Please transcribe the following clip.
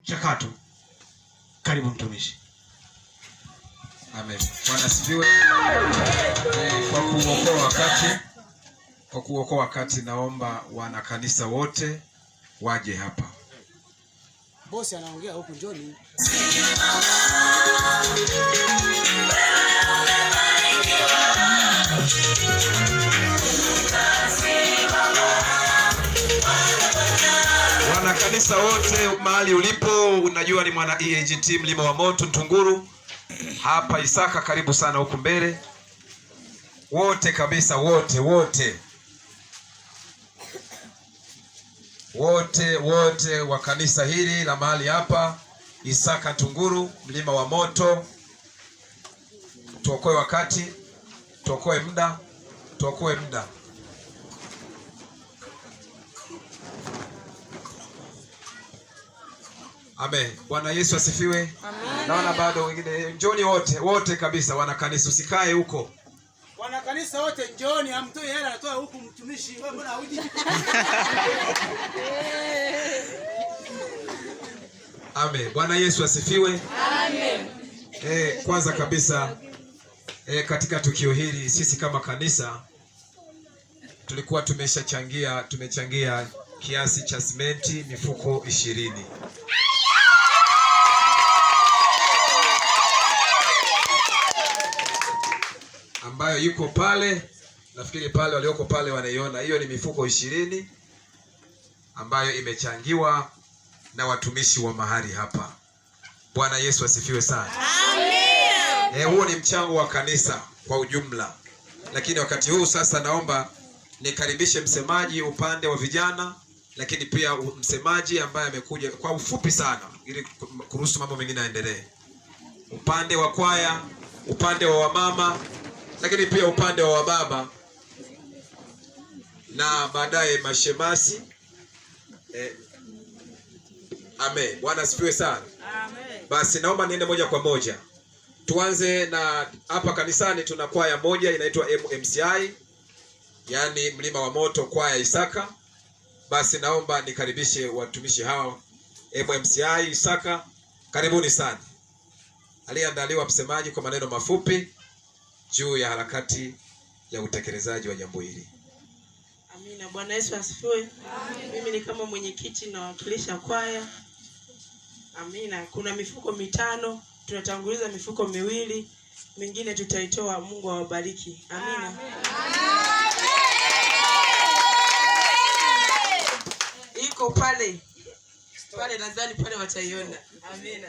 mchakato. Karibu mtumishi. Amen. Bwana asifiwe. Kwa kuokoa wakati naomba wana kanisa wote waje hapa. Bosi anaongea huku, njoni. Wana kanisa wote mahali ulipo, unajua ni mwana EAGT Mlima wa Moto Ntunguru. Hapa Isaka, karibu sana huku mbele. Wote kabisa, wote wa kanisa hili la mahali hapa Isaka Ntunguru Mlima wa Moto. Tuokoe wakati, tuokoe muda. Amen. Bwana Yesu asifiwe. Amen. Naona bado wengine, njoni wote kabisa wana kanisa, usikae huko. Wana kanisa wote njoni, amtoe hela anatoa huku mtumishi. Wewe mbona hauji? Amen. Bwana Yesu asifiwe. Amen. Kwanza kabisa katika tukio hili sisi kama kanisa tulikuwa tumechangia kiasi cha simenti mifuko 20. Ambayo yuko pale, nafikiri pale walioko pale wanaiona. Hiyo ni mifuko 20 ambayo imechangiwa na watumishi wa mahali hapa. Bwana Yesu asifiwe sana. Amen. Huo ni mchango wa kanisa kwa ujumla. Lakini wakati huu sasa naomba nikaribishe msemaji upande wa vijana, lakini pia msemaji ambaye amekuja kwa ufupi sana ili kuruhusu mambo mengine yaendelee. Upande wa kwaya, upande wa wamama, lakini pia upande wa wababa na baadaye mashemasi. Amen. Bwana asifiwe sana. Amen. Basi naomba niende moja kwa moja. Tuanze na hapa kanisani tuna kwaya moja inaitwa MMCI, yani Mlima wa Moto kwaya Isaka. Basi naomba nikaribishe watumishi hao MMCI Isaka. Karibuni sana. Aliandaliwa msemaji kwa maneno mafupi juu ya harakati ya utekelezaji wa jambo hili. Amina. Bwana Yesu asifiwe. Mimi ni kama mwenyekiti na wakilisha kwaya. Amina. Kuna mifuko 5, tunatanguliza mifuko 2, mingine tutaitoa. Mungu awabariki. Amina. Iko pale nadhani pale wataiona. Amina.